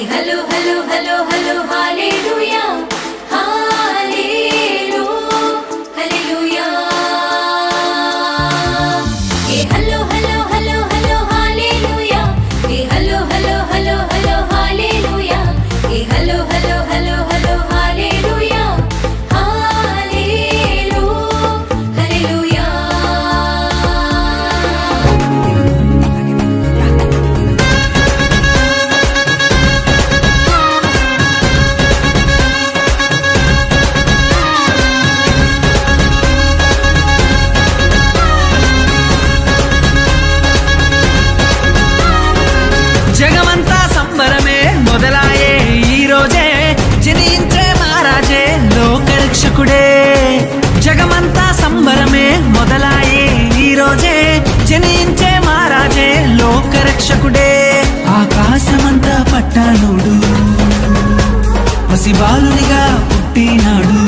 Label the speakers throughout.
Speaker 1: hello, hello, hello, hello, hallelujah, hallelujah, hallelujah. Hey, hello, hello, hello, hello, hallelujah. Hey, hello, hello, hello, hello, hallelujah. Hey, hello, hello, hello, hello, hallelujah, hallelujah, hallelujah.
Speaker 2: జగమంతా సంబరమే మొదలాయే ఈ రోజే జనించే మహారాజే లోకరక్షకుడే జగమంతా సంబరమే మొదలాయే ఈ రోజే జనించే మహారాజే లోకరక్షకుడే ఆకాశమంతా పట్టానుడు పసిబాలునిగా పుట్టినాడు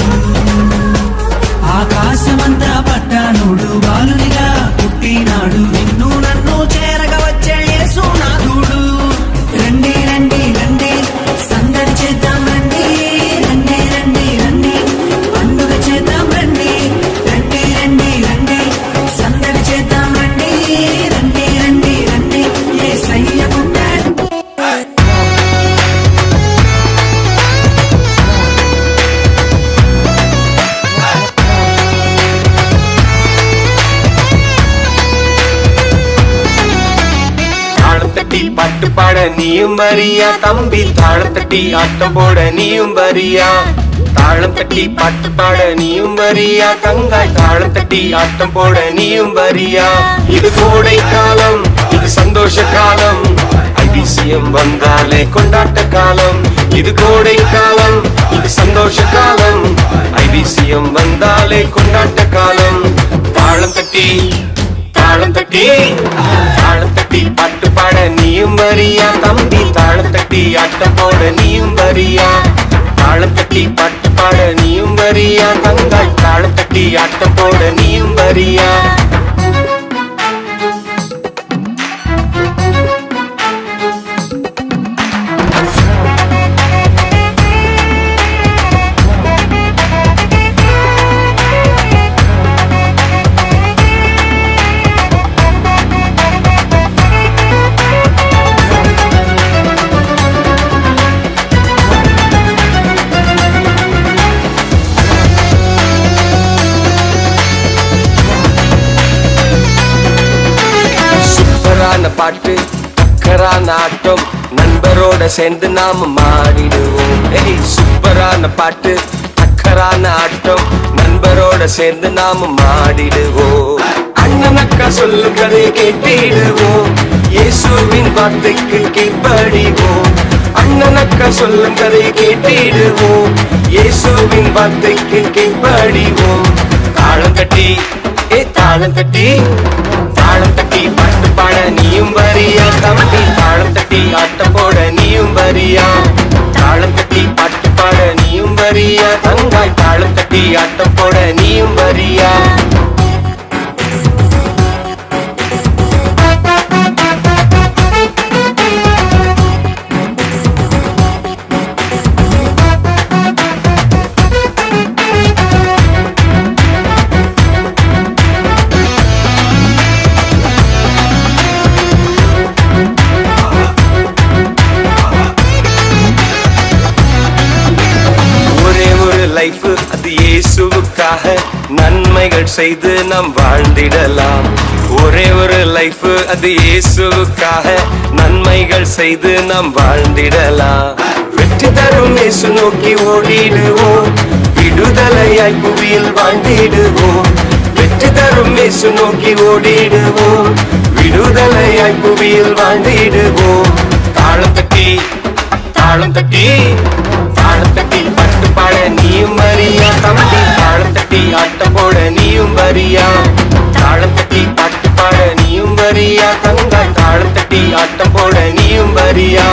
Speaker 2: ఆకాశమంతా పట్టానుడు బాలునిగా పుట్టినాడు నిన్ను నన్ను చేరగా వచ్చే యేసునాథుడు రండి రండి రండి సందడి చేద్దాం రండి రండి రండి రండి పండుగ చేద్దాం రండి రండి రండి రండి సందడి చేద్దాం రండి రండి రండి రండి యేసయ్య పుట్టాడు
Speaker 3: தாளத்தட்டி பாட்டு பாட நீயும் வரியா தம்பி தாளத்தட்டி ஆட்டம் போட நீயும் வரியா தாளம் தட்டி பாட்டு பாட நீயும் வரியா தங்காய் தாளம் தட்டி ஆட்டம் போட நீயும் வரியா இது கோடை காலம் இது சந்தோஷ காலம் ஐபிசிஎம் வந்தாலே கொண்டாட்ட காலம் இது கோடை காலம் இது சந்தோஷ காலம் ஐபிசிஎம் வந்தாலே கொண்டாட்ட காலம் தாளம் தட்டி தாளம் தட்டி தாளம் தட்டி பாட்டு பாட நீயும் வரியா தம்பி தாளம் தட்டி ஆட்டம் போட நீயும் வரியா தாளம் தட்டி பாட்டு பாட நீயும் வரியா தங்காய் தாளம் தட்டி ஆட்டம் போட நீயும் வரியா பாட்டு அக்கரான ஆட்டம் நண்பரோட சேர்ந்து நாம மாடிடுவோம் சூப்பரான பாட்டு அக்கரான ஆட்டம் நண்பரோட சேர்ந்து நாம மாடிடுவோம் அண்ணன் அக்கா சொல்லும் கதையை கேட்டிடுவோம் இயேசுவின் வார்த்தைக்கு கீழ்ப்படிவோம் அண்ணன் அக்கா சொல்லும் கதையை கேட்டிடுவோம் இயேசுவின் வார்த்தைக்கு கீழ்ப்படிவோம் தாளம் தட்டி தாளம் தட்டி தாளம் தட்டி பாட்டு பாட நீயும் வரியா தம்பி தாளம் தட்டி ஆட்டம் போட நீயும் வரியா தாளம் தட்டி பாட்டு பாட நீயும் வரியா தங்காய் தாளம் தட்டி ஆட்டம் போட நீயும் வரியா லைஃப் அது இயேசுவுக்காக நன்மைகள் செய்து நாம் வாழ்ந்திடலாம் ஒரே ஒரு லைஃப் அது இயேசுவுக்காக நன்மைகள் செய்து நாம் வாழ்ந்திடலாம் வெற்றி தரும் இயேசு நோக்கி ஓடிடுவோம் விடுதலையாய் புவியில் வாழ்ந்திடுவோம் வெற்றி தரும் இயேசு நோக்கி ஓடிடுவோம் விடுதலையாய் புவியில் வாழ்ந்திடுவோம் தாளம் தட்டி தாளம் தட்டி தாளம் தட்டி பாட்டு பாட நீயும் வரியா தம்பி தாளம் தட்டி ஆட்டம் போட நீயும் வரியா தாளம் தட்டி பாட்டு பாட நீயும் வரியா தங்காய் தாளம் தட்டி ஆட்டம் போட நீயும் வரியா